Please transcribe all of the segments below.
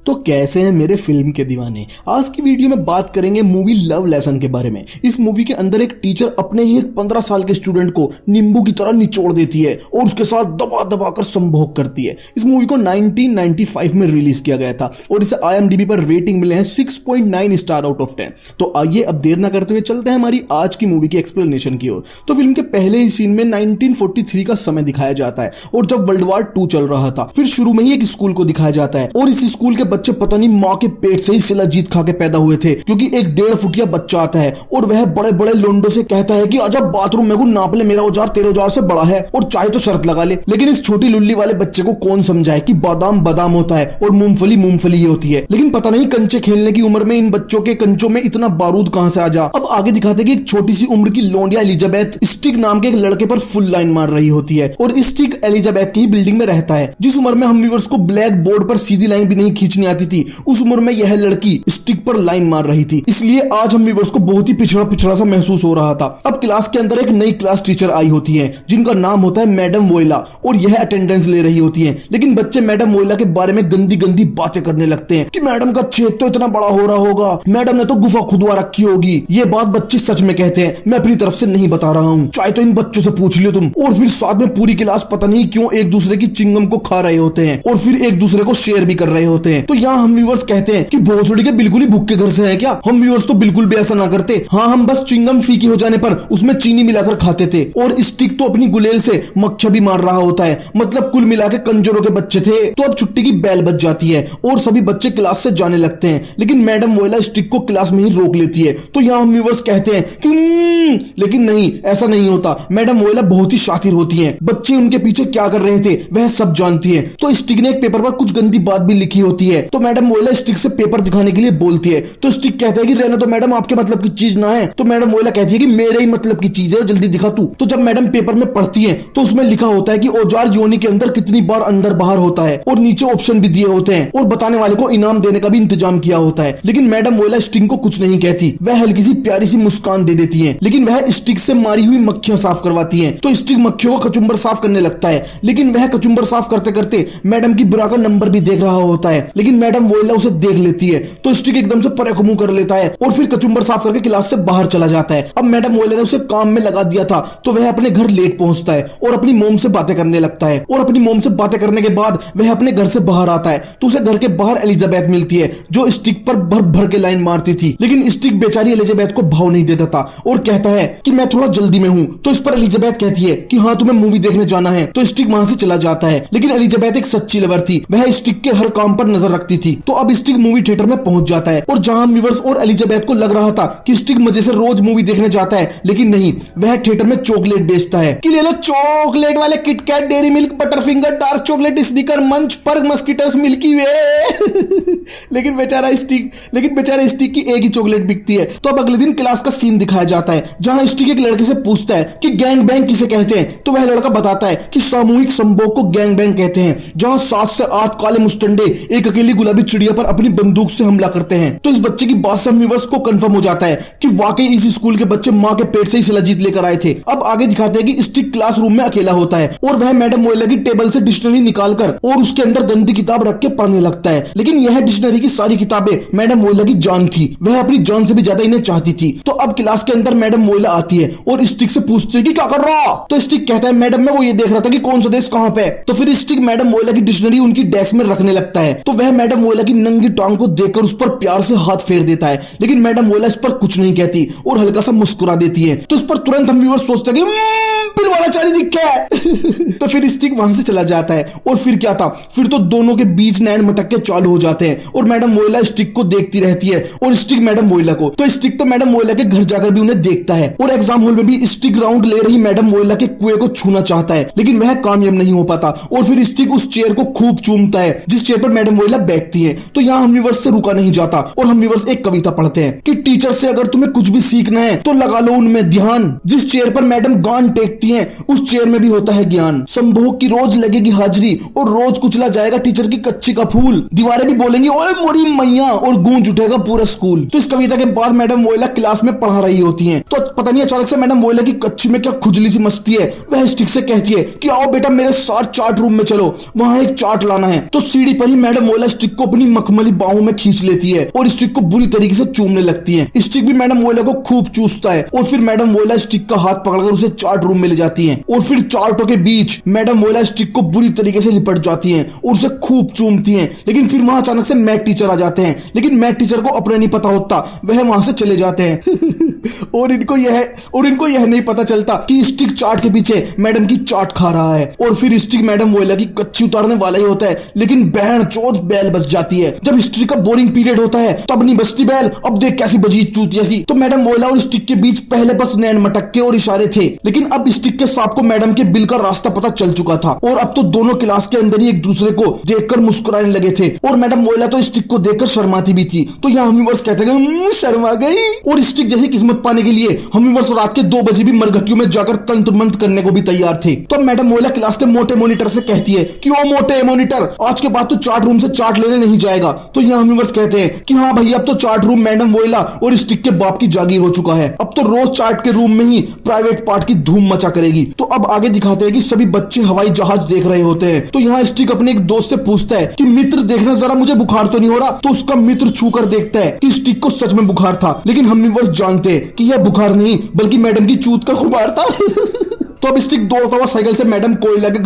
तो कैसे हैं मेरे फिल्म के दीवाने। आज की वीडियो में बात करेंगे मूवी लव लेसन के बारे में। इस मूवी के अंदर एक टीचर अपने ही एक 15 साल के स्टूडेंट को नींबू की तरह निचोड़ देती है और उसके साथ दबा दबा कर संभोग करती है। इस मूवी को 1995 में रिलीज किया गया था और इसे IMDb पर रेटिंग मिले हैं 6.9 स्टार आउट ऑफ 10। तो आइए अब देर ना करते हुए चलते हैं हमारी आज की मूवी की एक्सप्लेनेशन की ओर। तो फिल्म के पहले ही सीन में 1943 का समय दिखाया जाता है और जब वर्ल्ड वॉर 2 चल रहा था। फिर शुरू में ही एक स्कूल को दिखाया जाता है और इस स्कूल के बच्चे पता नहीं माँ के पेट से ही शिलाजीत खा के पैदा हुए थे, क्योंकि एक 1.5 फुटिया बच्चा आता है और वह बड़े बड़े लोंडो से कहता है कि आजा बाथरूम में को नाप ले, मेरा औजार तेरे औजार से बड़ा है और चाहे तो शर्त लगा ले। लेकिन इस छोटी लुल्ली वाले बच्चे को कौन समझाए कि बादाम बादाम होता है और मूंगफली मूंगफली ही होती है। लेकिन पता नहीं कंचे खेलने की उम्र में इन बच्चों के कंचों में इतना बारूद कहां से आ जा। अब आगे दिखाते कि एक छोटी सी उम्र की लोंडिया एलिजाबेथ स्टिक नाम के एक लड़के पर फुल लाइन मार रही होती है और स्टिक एलिजाबेथ की ही बिल्डिंग में रहता है। जिस उम्र में हम व्यूअर्स को ब्लैक बोर्ड पर सीधी लाइन भी नहीं खींचनी आती थी, उस उम्र में यह लड़की स्टिक पर लाइन मार रही थी। इसलिए आज हम व्यूअर्स को बहुत ही पिछड़ा पिछड़ा सा महसूस हो रहा था। अब क्लास के अंदर एक नई क्लास टीचर आई होती है जिनका नाम होता है मैडम वोइला और यह अटेंडेंस ले रही होती है। लेकिन बच्चे मैडम वोइला के बारे में गंदी गंदी बातें करने लगते हैं कि मैडम का छेद तो इतना बड़ा हो रहा होगा, मैडम ने तो गुफा खुदवा रखी होगी। ये बात बच्चे सच में कहते हैं, मैं अपनी तरफ से नहीं बता रहा हूँ, चाहे तो इन बच्चों से पूछ लियो तुम। और फिर साथ में पूरी क्लास पता नहीं क्यों एक दूसरे की चिंगम को खा रहे होते हैं और फिर एक दूसरे को शेयर भी कर रहे होते हैं। तो यहाँ हम व्यूअर्स कहते हैं कि भोसड़ी के बिल्कुल ही भूख के घर से है क्या। हम व्यूअर्स तो बिल्कुल भी ऐसा ना करते। हाँ, हम बस चिंगम फीकी हो जाने पर उसमें चीनी मिलाकर खाते थे और स्टिक तो अपनी गुलेल से मक्खियां भी मार रहा होता है। मतलब कुल मिला के कंजरों के बच्चे थे। तो अब छुट्टी की बेल बज जाती है और सभी बच्चे क्लास से जाने लगते हैं, लेकिन मैडम वोइला स्टिक को क्लास में ही रोक लेती है। तो यहाँ हम व्यूअर्स कहते हैं कि लेकिन नहीं, ऐसा नहीं होता। मैडम वोइला बहुत ही शातिर होती है, बच्चे उनके पीछे क्या कर रहे थे वह सब जानती है। तो स्टिक ने एक पेपर पर कुछ गंदी बात भी लिखी होती है, तो मैडम वोइला स्टिक से पेपर दिखाने के लिए बोलती है। तो स्टिक कहता है कि रहने तो मैडम, आपके मतलब की चीज ना है। तो मैडम वोइला कहती है कि मेरे ही मतलब की चीज है, जल्दी दिखा तू। तो जब मैडम पेपर में पढ़ती है तो उसमें लिखा होता है कि औजार योनि के अंदर कितनी बार अंदर बाहर होता है और नीचे ऑप्शन भी दिए होते हैं और बताने वाले को इनाम देने का भी इंतजाम किया होता है। लेकिन मैडम वोइला स्टिक को कुछ नहीं कहती, वह हल्की सी प्यारी सी मुस्कान दे देती है। लेकिन वह स्टिक से मारी हुई मक्खियां साफ करवाती है। तो स्टिक मक्खियों का कचुम्बर साफ करने लगता है, लेकिन वह कचुम्बर साफ करते करते मैडम की बुरा का नंबर भी देख रहा होता है। लेकिन मैडम वोइला उसे देख लेती है तो स्टिक एकदम से परे को मुंह कर लेता है और फिर कचुम्बर साफ करके क्लास से बाहर चला जाता है। अब मैडम वोइला ने उसे काम में लगा दिया था तो वह अपने घर लेट पहुंचता है और अपनी मोम से बातें करने लगता है। और अपनी मोम से बातें करने के बाद वह अपने घर से बाहर आता है तो उसे घर के बाहर एलिजाबेथ मिलती है जो स्टिक पर भर भर के लाइन मारती थी। लेकिन स्टिक बेचारी एलिजाबेथ को भाव नहीं देता था और कहता है कि मैं थोड़ा जल्दी में हूँ। तो इस पर एलिजाबेथ कहती है कि हाँ, तुम्हें मूवी देखने जाना है। तो स्टिक वहां से चला जाता है। लेकिन एलिजाबेथ एक सच्ची लवर थी, वह स्टिक के हर काम पर नजर रखती थी। तो अब स्टिक मूवी थिएटर में पहुंच जाता है और जहां व्यूअर्स और एलिजाबेथ को लग रहा था कि स्टिक मजे से रोज मूवी देखने जाता है, लेकिन नहीं, वह थिएटर में चॉकलेट बेचता है कि ले लो चॉकलेट वाले KitKat, Dairy Milk, Butterfinger, dark chocolate, Snicker, Munch, Perk, Musketeers, Milky Way. लेकिन बेचारा स्टिक की एक ही चॉकलेट बिकती है। तो अब अगले दिन क्लास का सीन दिखाया जाता है जहां स्टिक एक लड़के से पूछता है कि गैंग बैंग किसे कहते हैं। तो वह लड़का बताता है कि सामूहिक संभोग को गैंग बैंग कहते हैं, जहां 7 से 8 काले मुस्टंडे एक अकेली गुलाबी चिड़िया पर अपनी बंदूक से हमला करते हैं। तो इस बच्चे की बात से व्यूअर्स को कंफर्म हो जाता है कि वाकई इस स्कूल के बच्चे मां के पेट से ही शिलाजीत लेकर आए थे। अब आगे दिखाते हैं कि स्टिक क्लासरूम में अकेला होता है और वह मैडम वोइला की टेबल से डिक्शनरी निकालकर और उसके अंदर गंदी किताब रख के पढ़ने लगता है। लेकिन यह डिक्शनरी की सारी किताबें मैडम वोइला की जान थी, वह अपनी जान से भी ज्यादा इन्हें चाहती थी। तो अब क्लास के अंदर मैडम वोइला आती है और स्टिक से पूछती है कि क्या कर रहा। तो स्टिक कहता है मैडम, मैं वो ये देख रहा था कि कौन सा देश कहां पे। तो फिर स्टिक मैडम वोइला की डिक्शनरी उनकी डेस्क में रखने लगता है। तो वह मैडम वोइला की नंगी टांग को देखकर उस पर प्यार से हाथ फेर देता है, लेकिन मैडम वोइला इस पर कुछ नहीं कहती और हल्का सा मुस्कुरा देती है। तो इस पर तुरंत हम व्यूअर्स सोचते हैं कि बिल वाला चारी दिखा है। तो फिर स्टिक वहां से चला जाता है और फिर क्या था, फिर तो दोनों के बीच नैन मटक्के चालू हो जाते हैं और मैडम वोइला स्टिक को देखती रहती है और स्टिक मैडम वोइला को। तो स्टिक तो मैडम वोइला के घर जाकर भी उन्हें देखता है और एग्जाम हॉल में भी स्टिक राउंड ले रही मैडम वोइला के कुएं को छूना चाहता है, लेकिन वह कामयाब नहीं हो पाता और फिर स्टिक उस चेयर को खूब चूमता है जिस चेयर पर मैडम वोइला बैठती है। तो यहाँ हम व्यूअर्स से रुका नहीं जाता और हम व्यूअर्स एक कविता पढ़ते हैं कि टीचर से अगर तुम्हें कुछ भी सीखना है तो लगा लो उनमें ध्यान, जिस चेयर पर मैडम गान टेकती हैं उस चेयर में भी होता है ज्ञान। संभोग की रोज लगेगी हाजिरी और रोज कुचला जाएगा टीचर की कच्ची का फूल, दीवारें भी बोलेंगी ओए मोरी मैया और गूंज उठेगा पूरा स्कूल। तो इस कविता के बाद मैडम वोइला क्लास में पढ़ा रही होती हैं तो पता नहीं अचानक से मैडम वोइला की कच्ची में क्या खुजली सी मस्ती है, वह स्टिक से कहती है कि आओ बेटा मेरे साथ चार्ट रूम में चलो, वहां एक चार्ट लाना है। तो सीढ़ी पर ही मैडम वोइला स्टिक को अपनी मखमली बाहों में खींच लेती है और स्टिक को बुरी तरीके से चूमने लगती है। स्टिक भी मैडम वोयला को खूब चूसता है और फिर मैडम वोयला स्टिक का हाथ पकड़कर उसे चार्ट रूम में ले जाती है और फिर चार्टों के बीच मैडम वोयला स्टिक को बुरी तरीके से लिपट जाती है और उसे खूब चूमती है। लेकिन फिर वहां अचानक से मैथ टीचर आ जाते हैं, लेकिन मैथ टीचर को अपना नहीं पता होता, वह वहां से चले जाते हैं और इनको यह नहीं पता चलता कि स्टिक चार्ट के पीछे मैडम की चाट खा रहा है। और फिर स्टिक मैडम वोयला की कच्ची उतारने वाला ही होता है, लेकिन बहन चोद बैल बज जाती है। जब स्टिक का बोरिंग पीरियड होता है तब नहीं बजती बैल, अब देख कैसी बजी चूतिया सी। तो मैडम वोयला और स्टिक के बीच पहले बस नैन मटक्के और इशारे थे, लेकिन अब स्टिक के सांप को मैडम के बिल का रास्ता पता चल चुका था और अब तो दोनों क्लास के अंदर ही एक दूसरे को देखकर मुस्कुराने लगे थे। और मैडम वोयला तो स्टिक को देखकर शर्माती भी थी। तो यहाँ हमीवर्स कहते हैं शर्मा गई। और स्टिक जैसी किस्मत पाने के लिए हमीवर्स रात के 2 बजे भी मरघटियों में जाकर तंत्र मंत्र करने को भी तैयार थे। तो मैडम वोयला क्लास के मोटे मॉनिटर से कहती है कि ओ मोटे मॉनिटर, आज के बाद तो चार्ट रूम से चार्ट लेने नहीं जाएगा। तो यहाँ हमीवर्स कहते हैं कि हाँ भैया, अब तो चार्ट रूम मैडम वोयला और स्टिक के बाप की जागीर हो चुका है, अब तो रोज चार्ट के रूम में ही प्राइवेट पार्ट की धूम मचा करेगी। तो अब आगे दिखाते हैं कि सभी बच्चे हवाई जहाज देख रहे होते हैं। तो यहाँ स्टिक अपने एक दोस्त से पूछता है कि मित्र देखना जरा, मुझे बुखार तो नहीं हो रहा। तो उसका मित्र छू कर देखता है कि स्टिक को सच में बुखार था, लेकिन हम बस जानते हैं कि यह बुखार नहीं बल्कि मैडम की चूत का खुमार था। तो अब स्टिक दौड़ता हुआ साइकिल से मैडम वोयला के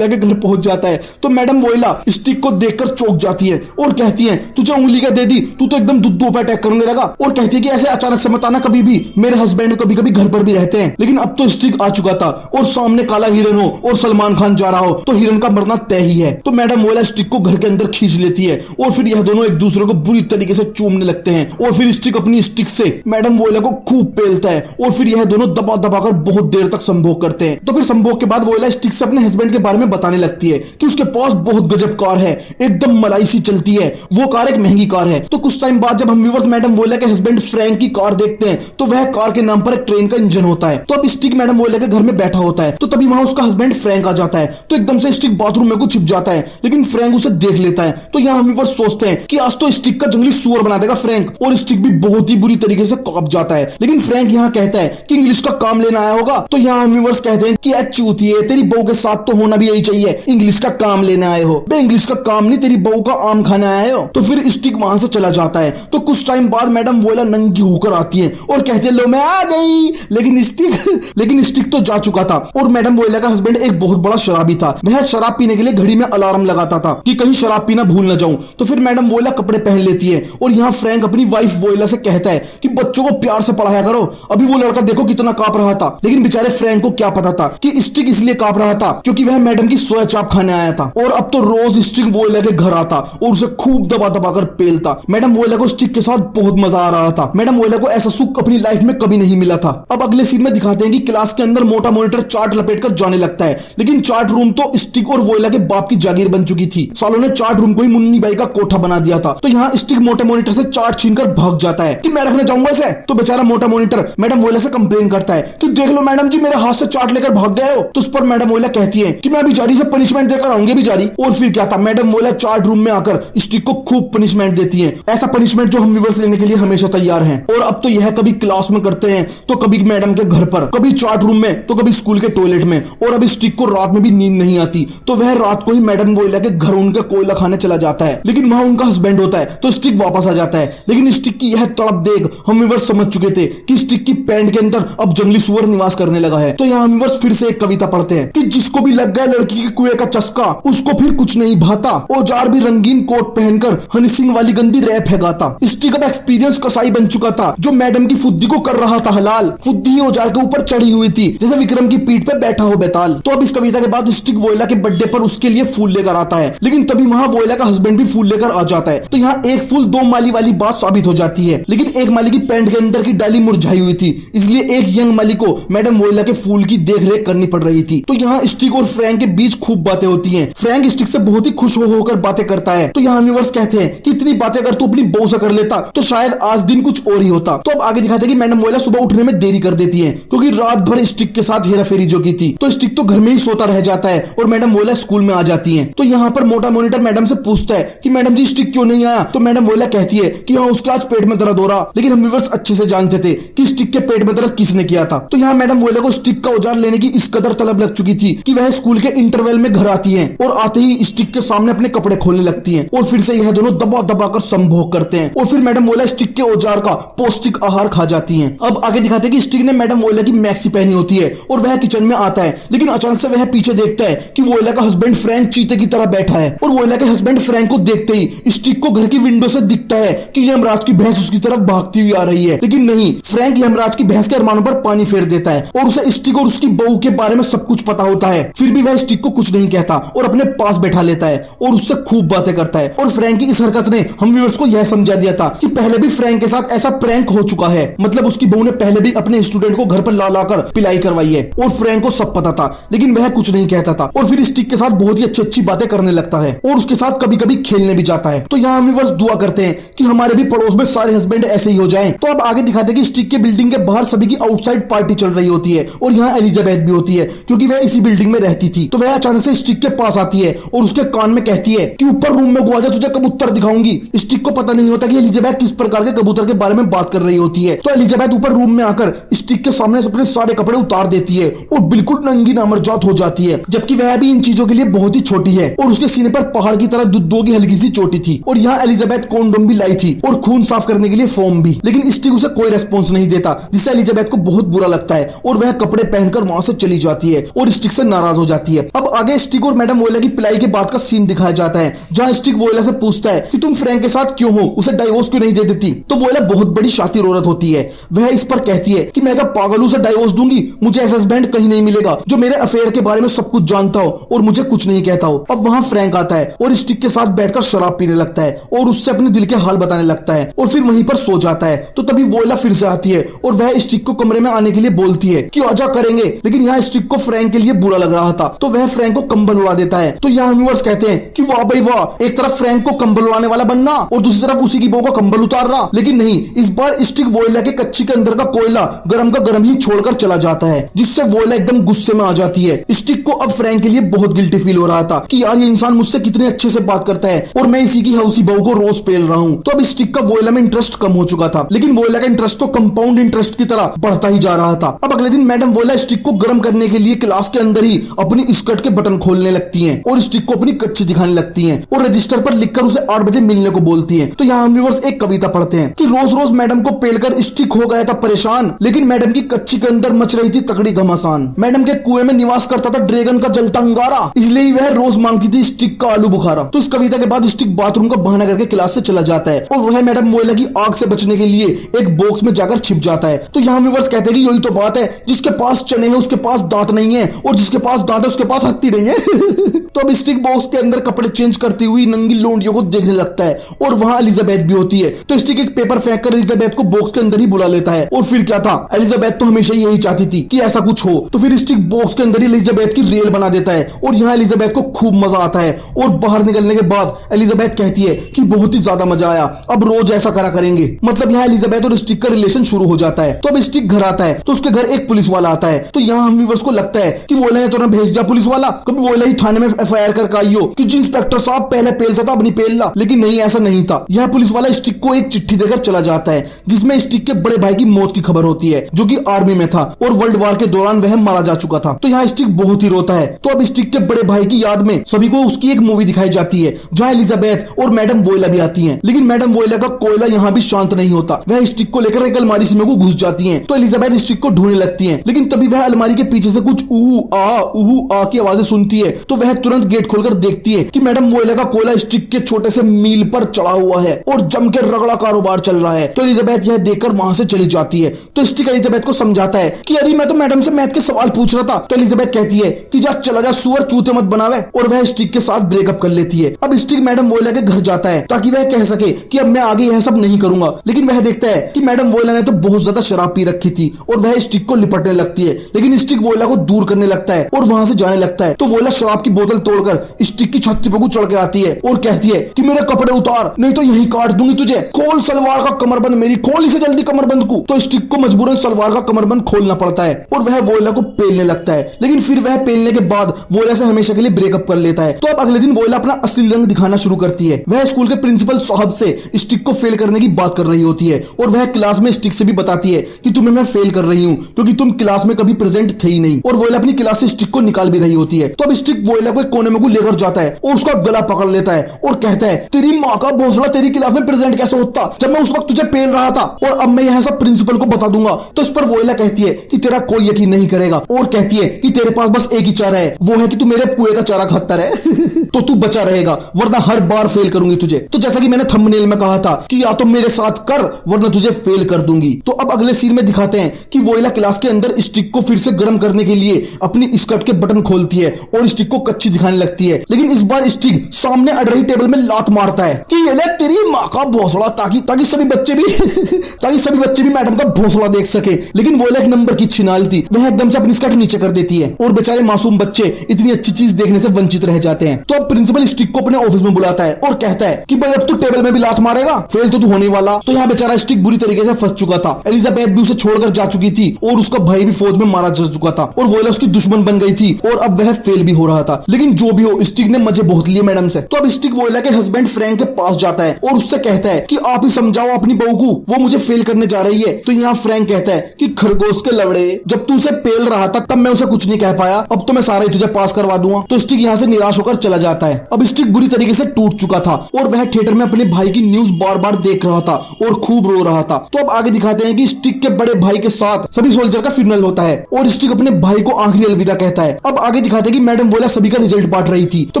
घर पहुंच जाता है। तो मैडम वोयला स्टिक को देखकर चौंक जाती है और कहती है तुझे उंगली का दे दी, तू तो एकदम दुद्धू पे अटैक करने लगा। और कहती है कि ऐसे अचानक से मत आना कभी भी, मेरे हस्बैंड कभी कभी घर पर भी रहते हैं। लेकिन अब तो स्टिक आ चुका था और सामने काला हिरन हो और सलमान खान जा रहा हो तो हिरन का मरना तय ही है। तो मैडम वोयला स्टिक को घर के अंदर खींच लेती है और फिर यह दोनों एक दूसरे को बुरी तरीके से चूमने लगते हैं। और फिर स्टिक अपनी स्टिक से मैडम वोयला को खूब पेलता है और फिर यह दोनों दबा दबाकर बहुत देर तक संभोग करते हैं। तो फिर संभोग के बाद वोयला स्टिक से अपने हस्बैंड के बारे में बताने लगती है कि उसके पास बहुत गजब कार है, एकदम मलाई सी चलती है, वो कार एक महंगी कार है। तो कुछ टाइम बाद जब हम व्यूअर्स मैडम वोयला के हस्बैंड फ्रैंक की कार देखते हैं तो वह कार के नाम पर एक ट्रेन का इंजन होता है। तो अब स्टिक मैडम वोयला के घर में बैठा होता है, तो तभी वहां उसका हस्बैंड फ्रैंक आ जाता है। तो एकदम से स्टिक बाथरूम में को छिप जाता है, लेकिन फ्रैंक उसे देख लेता है। तो यहाँ हम व्यूअर्स सोचते हैं कि आज तो स्टिक का जंगली सुअर बना देगा फ्रैंक, और स्टिक भी बहुत ही बुरी तरीके से कांप जाता है। लेकिन फ्रैंक यहाँ कहता है कि इंग्लिश का काम लेना आया होगा। तो यहाँ हम व्यूअर्स कहते हैं कि चूतिए, तेरी बहू के साथ तो होना भी यही चाहिए, इंग्लिश का काम लेने आए हो बे, इंग्लिश का काम नहीं तेरी बहू का आम खाने आए हो। तो फिर स्टिक वहां से चला जाता है। तो कुछ टाइम बाद मैडम वोयला नंगी होकर आती है और कहती है लो मैं आ गई। लेकिन स्टिक तो जा चुका था और मैडम वोयला का हस्बैंड एक बहुत बड़ा शराबी था। वह शराब पीने के लिए घड़ी में अलार्म लगाता था कि कहीं शराब पीना भूल न जाऊं। तो फिर मैडम वोयला कपड़े पहन लेती है और यहाँ फ्रैंक अपनी वाइफ वोयला से कहता है कि बच्चों को प्यार से पढ़ाया करो, अभी वो लड़का देखो कितना कांप रहा था। लेकिन बेचारे फ्रैंक को क्या पता था कि स्टिक इसलिए कांप रहा था क्योंकि वह मैडम की सोया चाप खाने आया था। और अब तो रोज स्टिक वोयला के घर आता और उसे खूब दबा दबा कर पेलता। मैडम वोयला को स्टिक के साथ बहुत मजा आ रहा था। मैडम वोयला को ऐसा सुख अपनी लाइफ में कभी नहीं मिला था। अब अगले सीन में दिखाते हैं कि क्लास के अंदर मोटा मॉनिटर चार्ट लपेट कर जाने लगता है, लेकिन चार्ट रूम तो स्टिक और वोयला के बाप की जागीर बन चुकी थी। सालों ने चार्ट रूम को ही मुन्नी बाई का कोठा बना दिया था। तो यहाँ स्टिक मोटे मॉनिटर से चार्ट छीनकर भाग जाता है कि मैं रखने जाऊंगा इसे। तो बेचारा मोटा मॉनिटर मैडम वोयला से कंप्लेन करता है कि देख लो मैडम जी, मेरे हाथ से चार्ट लेकर भाग गए हो। तो उस पर मैडम वोयला कहती है कि मैं अभी जारी से पनिशमेंट देकर आऊंगी भी जारी। और फिर क्या था, मैडम वोयला चार्ट रूम में आकर स्टिक को खूब पनिशमेंट देती है, ऐसा पनिशमेंट जो हम व्यूअर्स लेने के लिए हमेशा तैयार हैं। और अब तो यह कभी क्लास में करते हैं तो कभी मैडम के घर पर, कभी चार्ट रूम में तो कभी स्कूल के टॉयलेट में। और अब स्टिक को रात में भी नींद नहीं आती तो वह रात को ही मैडम वोयला के घर उनके कोयला खाने चला जाता है, लेकिन वहां उनका हस्बैंड होता है तो स्टिक वापस आ जाता है। लेकिन स्टिक की यह तड़प देख हम व्यूअर्स समझ चुके थे कि स्टिक की पैंट के अंदर अब जंगली सुअर निवास करने लगा है। तो यहाँ हम व्यूअर्स फिर से एक कविता पढ़ते हैं कि जिसको भी लग गया लड़की के कुएं का चस्का, उसको फिर कुछ नहीं भाता, औजार भी रंगीन कोट पहनकर हनी सिंह वाली गंदी रैप है गाता। स्टिक अब एक्सपीरियंस कसाई बन चुका था जो मैडम की फुद्दी को कर रहा था हलाल। फुद्दी ही औजार के ऊपर चढ़ी हुई थी जैसे विक्रम की पीठ पे बैठा हो बेताल। तो अब इस कविता के बाद स्टिक वोयला के बर्थडे पर उसके लिए फूल लेकर आता है, लेकिन तभी वहां वोयला का हस्बैंड भी फूल लेकर आ जाता है। तो यहाँ एक फूल दो माली वाली बात साबित हो जाती है, लेकिन एक माली की पैंट के अंदर की डाली मुरझाई हुई थी, इसलिए एक यंग माली को मैडम वोयला के फूल की देखरेख करनी पड़ रही थी। तो यहाँ स्टिक और फ्रैंक के बीच खूब बातें होती हैं। फ्रैंक स्टिक से बहुत ही खुश होकर बातें करता है। तो यहाँ व्यूअर्स कहते हैं कि इतनी बातें अगर तू अपनी बहू से कर लेता तो शायद आज दिन कुछ और ही होता। तो अब आगे दिखाते हैं कि मैडम वोयला सुबह उठने में देरी कर देती है क्योंकि रात भर स्टिक के साथ हेरा फेरी जो की थी। तो स्टिक तो घर में ही सोता रह जाता है और मैडम वोयला स्कूल में आ जाती है। तो यहाँ पर मोटा मॉनिटर मैडम से पूछता है कि मैडम जी स्टिक क्यों नहीं आया। तो मैडम वोयला कहती है कि हाँ उसके आज पेट में दर्द हो रहा। लेकिन हम व्यूअर्स अच्छे से जानते थे कि स्टिक के पेट में दर्द किसने किया था। तो यहाँ मैडम वोयला को स्टिक का औजार लेने की इस कदर तलब लग चुकी थी कि वह स्कूल के इंटरवल में घर आती हैं और आते ही स्टिक के सामने अपने कपड़े खोलने लगती हैं और फिर से यह दोनों दबा दबा कर संभोग करते हैं और फिर मैडम वोयला स्टिक के औजार का पौष्टिक आहार खा जाती हैं। अब आगे दिखाते हैं कि स्टिक ने मैडम वोयला की मैक्सी पहनी होती है और वह किचन में आता है, लेकिन अचानक से वह पीछे देखता है कि वोयला का हस्बैंड फ्रैंक चीते की तरह बैठा है और वोयला के हस्बैंड फ्रैंक को देखते ही स्टिक को घर की विंडो से दिखता है कि यमराज की भैंस उसकी तरफ भागती हुई आ रही है। लेकिन नहीं, फ्रैंक यमराज की भैंस के अरमानों पर पानी फेर देता है और उसे स्टिक और उसकी बहू के बारे में सब कुछ पता होता है। फिर भी वह स्टिक को कुछ नहीं कहता और अपने पास बैठा लेता है और उससे खूब बातें करता है। और फ्रैंक की इस हरकत ने हम व्यूअर्स को यह समझा दिया था कि पहले भी फ्रैंक के साथ ऐसा प्रैंक हो चुका है, मतलब उसकी बहू ने पहले भी अपने स्टूडेंट को घर पर ला लाकर पिलाई करवाई है और फ्रैंक को सब पता था, लेकिन वह कुछ नहीं कहता था और फिर स्टिक के साथ बहुत ही अच्छी बातें करने लगता है और उसके साथ कभी कभी खेलने भी जाता है। तो यहाँ हम व्यूअर्स दुआ करते हैं कि हमारे भी पड़ोस में सारे हस्बैंड ऐसे ही हो जाएं। तो अब आगे दिखाते हैं कि स्टिक के बिल्डिंग के बाहर सभी की आउटसाइड पार्टी चल रही होती है और यहाँ एलिजाबेथ भी होती है क्योंकि वह इसी बिल्डिंग में रहती थी। तो वह अचानक से स्टिक के पास आती है और उसके कान में कहती है कि ऊपर रूम में गो आजा, तुझे कबूतर दिखाऊंगी। स्टिक को पता नहीं होता कि एलिजाबेथ किस प्रकार के कबूतर के बारे में बात कर रही होती है। तो एलिजाबेथ ऊपर रूम में आकर स्टिक के सामने अपने सारे कपड़े उतार देती है और बिल्कुल नंगी नामर्जात हो जाती है, जबकि वह भी इन चीजों के लिए बहुत ही छोटी है और उसके सीने पर पहाड़ की तरह दुद्धों की हल्की सी चोटी थी। और यहाँ एलिजाबेथ कॉन्डोम भी लाई थी और खून साफ करने के लिए फोम भी, लेकिन स्टिक उसे कोई रेस्पॉन्स नहीं देता, जिससे एलिजाबेथ को बहुत बुरा लगता है और वह कपड़े पहनकर वहां से चली जाती है और स्टिक से नाराज हो जाती है। अब आगे स्टिक और मैडम वोयला की पिलाई के बाद का सीन दिखाया जाता है, जहाँ स्टिक वोयला से पूछता है कि तुम फ्रैंक के साथ क्यों हो, उसे डाइवोर्स क्यों नहीं दे देती। तो वोयला बहुत बड़ी शातिर औरत होती है, वह इस पर कहती है कि मैं क्या पागल हूं, उसे डाइवोर्स दूंगी, मुझे ऐसा हस्बैंड कहीं नहीं मिलेगा जो मेरे अफेयर के बारे में सब कुछ जानता हो और मुझे कुछ नहीं कहता हो। अब वहां फ्रैंक आता है और स्टिक के साथ बैठकर शराब पीने लगता है और उससे अपने दिल के हाल बताने लगता है और फिर वहीं पर सो जाता है। तो तभी वोयला फिर से आती है और वह स्टिक को कमरे में आने के लिए बोलती है कि आजा करेंगे, लेकिन यहाँ स्टिक को फ्रैंक के लिए बुरा लग रहा था तो वह फ्रैंक को कंबल उड़ा देता है। तो यहाँ व्यूअर्स कहते हैं कि वाह भाई वाह, एक तरफ फ्रैंक को कंबल उड़ाने वाला बनना और दूसरी तरफ उसी की बहू को कंबल उतारना। लेकिन नहीं, इस बार स्टिक वोयला के कच्ची के अंदर का कोयला गरम का गरम ही छोड़कर चला जाता है, जिससे वोयला एकदम गुस्से में आ जाती है। स्टिक को अब फ्रैंक के लिए बहुत गिल्टी फील हो रहा था कि यार ये इंसान मुझसे कितने अच्छे से बात करता है और मैं इसी की हौसी बहू को रोज पेल रहा हूँ। तो अब स्टिक का वोयला में इंटरेस्ट कम हो चुका था, लेकिन वोयला का इंटरेस्ट तो कंपाउंड इंटरेस्ट की तरह बढ़ता ही जा रहा था। अब अगले दिन मैडम वोयला स्टिक को गर्म करने के लिए क्लास के अंदर ही अपनी स्कर्ट के बटन खोलने लगती हैं और स्टिक को अपनी कच्ची दिखाने लगती हैं और रजिस्टर पर लिखकर उसे 8 बजे मिलने को बोलती हैं। तो यहाँ हम व्यूअर्स एक कविता पढ़ते हैं कि रोज रोज मैडम को पेलकर स्टिक हो गया था परेशान, लेकिन मैडम की कच्ची के अंदर मच रही थी तकड़ी घमासान। मैडम के कुएं में निवास करता था ड्रैगन का जलता अंगारा, इसलिए वह रोज मांगती थी स्टिक का आलू बुखारा। तो इस कविता के बाद स्टिक बाथरूम का बहाना करके क्लास से चला जाता है और वह मैडम वोयला की आग से बचने के लिए एक बॉक्स में जाकर छिप जाता है। तो यहाँ व्यूअर्स कहते हैं कि यही तो बात है, जिसके पास चने हैं उसके पास दांत नहीं है और जिसके पास दांत है उसके पास हत्ती नहीं है। तो अब स्टिक बॉक्स के अंदर कपड़े चेंज करती हुई नंगी लोंडियों को देखने लगता है और वहां एलिजाबेथ भी होती है। तो स्टिक एक पेपर फेंक कर एलिजाबेथ को बॉक्स के अंदर ही बुला लेता है और फिर क्या था, एलिजाबेथ तो हमेशा यही चाहती थी कि ऐसा कुछ हो। तो फिर स्टिक बॉक्स के अंदर ही एलिजाबेथ की रेल बना देता है और यहाँ एलिजाबेथ को खूब मजा आता है और बाहर निकलने के बाद एलिजाबेथ कहती है कि बहुत ही ज्यादा मजा आया, अब रोज ऐसा करा करेंगे। मतलब यहाँ एलिजाबेथ और स्टिक का रिलेशन शुरू हो जाता है। तो अब स्टिक घर आता है तो उसके घर एक पुलिस वाला आता है। तो यहाँ हम व्यूअर्स को लगता है कि वोयला ने तो ना भेज दिया पुलिस वाला, कभी वोयला ही थाने में FIR करके आई हो कि जी इंस्पेक्टर साहब पहले पेलता था अब नहीं पेल ला। लेकिन नहीं, ऐसा नहीं था। यह पुलिस वाला स्टिक को एक चिट्ठी देकर चला जाता है जिसमें स्टिक के बड़े भाई की मौत की खबर होती है, जो कि आर्मी में था और वर्ल्ड वार के दौरान वह मारा जा चुका था। तो यहाँ स्टिक बहुत ही रोता है। तो अब स्टिक के बड़े भाई की याद में सभी को उसकी एक मूवी दिखाई जाती है जहाँ एलिजाबेथ और मैडम वोयला भी आती है। लेकिन मैडम वोयला का कोयला यहाँ भी शांत नहीं होता, वह स्टिक को लेकर एक अलमारी में घुस जाती है। तो एलिजाबेथ स्टिक को ढूंढने लगती है, लेकिन तभी वह अलमारी के पीछे से कुछ ऊहू आ की आवाजें सुनती है। तो वह तुरंत गेट खोलकर देखती है कि मैडम वोयला का कोयला स्टिक के छोटे से मील पर चढ़ा हुआ है और जम के रगड़ा कारोबार चल रहा है। तो एलिजाबेथ यह देखकर वहां से चली जाती है। तो स्टिक एलिजाबेथ को समझाता है कि अरे मैं तो मैडम से मैथ के सवाल पूछ रहा था। तो एलिजाबेथ कहती है कि जा चला जा सुअर, चूते मत बनावे, और वह स्टिक के साथ ब्रेकअप कर लेती है। अब स्टिक मैडम वोयला के घर जाता है ताकि वह कह सके कि अब मैं आगे यह सब नहीं करूंगा, लेकिन वह देखता है कि मैडम वोयला ने तो बहुत ज्यादा शराब पी रखी थी और वह स्टिक को लिपटने लगती है। लेकिन स्टिक वोयला को दूर करने लगता है और वहां से जाने लगता है। तो वोयला शराब की बोतल तोड़कर स्टिक की छाती पर चढ़ के आती है और कहती है कि मेरे कपड़े उतार, नहीं तो यही काट दूंगी तुझे, खोल सलवार का कमरबंद, मेरी खोल इसे जल्दी कमरबंद को। तो स्टिक को मजबूरन सलवार का कमरबंद खोलना पड़ता है और वह वोयला को पेलने लगता है। लेकिन फिर वह पेलने के बाद वोयला से हमेशा के लिए ब्रेकअप कर लेता है। तो अब अगले दिन वोयला अपना असली रंग दिखाना शुरू करती है। वह स्कूल के प्रिंसिपल साहब से स्टिक को फेल करने की बात कर रही होती है और वह क्लास में स्टिक से भी बताती है कि तुम्हें मैं फेल कर रही हूँ क्योंकि तुम क्लास में कभी प्रेजेंट थे ही नहीं। और वोयला अपनी क्लास से स्टिक को निकाल भी रही होती है। तो अब स्टिक वोयला को एक कोने में लेकर जाता है और उसका गला पकड़ लेता है और कहता है, तेरी माँ का भोसड़ा, तेरी क्लास में प्रेजेंट कैसे होता जब मैं उस वक्त तुझे पेल रहा था, और अब मैं यह सब प्रिंसिपल को बता दूंगा। तो इस पर वोयला कहती है कि तेरा कोई यकीन नहीं करेगा और कहती है कि तेरे पास बस एक ही चारा है, वो है कि तू मेरे कुएं का चारा खाता रहे तो तू बचा रहेगा, वरना हर बार फेल करूंगी तुझे। तो जैसा कि मैंने थंबनेल में कहा था कि या तो मेरे साथ कर वरना तुझे फेल कर दूंगी। तो अब अगले सीन में दिखाते हैं कि वोयला क्लास के अंदर स्टिक को फिर से गर्म करने के लिए अपनी स्कर्ट के बटन खोलती है और स्टिक को कच्ची दिखाने लगती है। लेकिन इस बार स्टिक सामने अड़ रही टेबल में लात मारता है कि ये ले तेरी माँ का भोसड़ा, ताकि सभी बच्चे भी मैडम का भोसड़ा देख सके। लेकिन वोयला एक नंबर की छिनाल थी, वह एकदम से अपनी स्कर्ट नीचे कर देती है और बेचारे मासूम बच्चे इतनी अच्छी चीज देखने से वंचित रह जाते हैं। तो अब प्रिंसिपल स्टिक को अपने ऑफिस में बुलाता है और कहता है कि भाई अब तू टेबल में भी लात मारेगा, फेल तो तू होने वाला। तो यहाँ बेचारा स्टिक बुरी तरीके से फंस चुका था। एलिजाबेथ भी उसे छोड़कर जा चुकी थी और उसका भाई भी फौज में मारा जा चुका था और वोयला उसकी दुश्मन बन गई थी और अब वह फेल भी हो रहा था। लेकिन जो भी हो, स्टिक ने मजे बहुत लिए मैडम से। तो अब स्टिक वोयला के हस्बैंड फ्रैंक के पास जाता है और उससे कहता है कि आप ही समझाओ अपनी बहू को, वो मुझे फेल करने जा रही है। तो यहाँ फ्रैंक कहता है कि खरगोश के लवड़े, जब तू उसे पेल रहा था तब मैं उसे कुछ नहीं कह पाया, अब तो मैं सारा ही तुझे पास करवा दूंगा। तो स्टिक यहाँ से निराश होकर चला जाता है। अब स्टिक बुरी तरीके से टूट चुका था और वह थिएटर में अपने भाई की न्यूज बार बार देख रहा था और खूब रो रहा था। तो अब आगे दिखाते हैं कि स्टिक के बड़े भाई के साथ सभी सोल्जर का फ्यूनरल होता है और स्टिक अपने भाई को आखिरी अलविदा कहता है। अब आगे दिखाते हैं कि मैडम वोयला सभी का रिजल्ट बांट रही थी। तो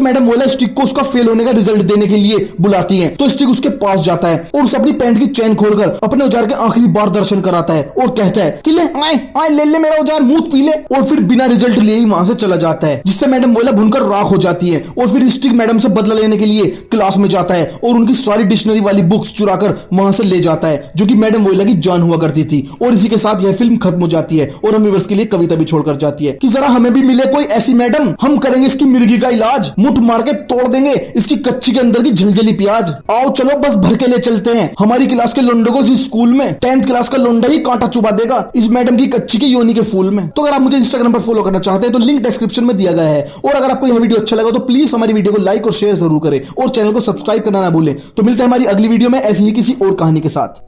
मैडम वोयला स्टिक को उसका फेल होने का रिजल्ट देने के लिए बुलाती है। तो स्टिक उसके पास जाता है और उसे अपनी पैंट की चैन खोलकर अपने औजार के आखिरी बार दर्शन कराता है और कहता है कि ले आए ले मेरा औजार, मुंह पी ले। और फिर बिना रिजल्ट लिए ही वहां से चला जाता है, जिससे मैडम वोयला भूनकर राख हो जाती है। और फिर स्टिक मैडम से बदला लेने के लिए क्लास में जाता है और उनकी सारी डिक्शनरी वाली बुक्स चुराकर वहां से ले जाता है, जो कि मैडम वोयला की जान हुआ करती थी। और इसी के साथ यह फिल्म खत्म हो जाती है और हम व्यूअर्स के लिए कविता भी छोड़कर जाती है कि जरा हमें भी मिले कोई ऐसी मैडम, हम करेंगे इसकी मिर्गी का इलाज, मुठ मार के तोड़ देंगे इसकी कच्ची के अंदर की झलझली प्याज। आओ चलो बस भर के ले चलते हैं हमारी क्लास के लोंडो को इस स्कूल में, 10th क्लास का लोंडा ही कांटा चुबा देगा इस मैडम की कच्ची के योनी के फूल में। तो अगर आप मुझे इंस्टाग्राम पर फॉलो करना चाहते हैं तो लिंक डिस्क्रिप्शन में दिया गया है। और अगर आपको यह वीडियो अच्छा लगा तो प्लीज हमारी वीडियो को लाइक और शेयर जरूर करें और चैनल को सब्सक्राइब करना ना भूलें। तो मिलते हैं हमारी अगली वीडियो में ऐसी ही किसी और कहानी के साथ।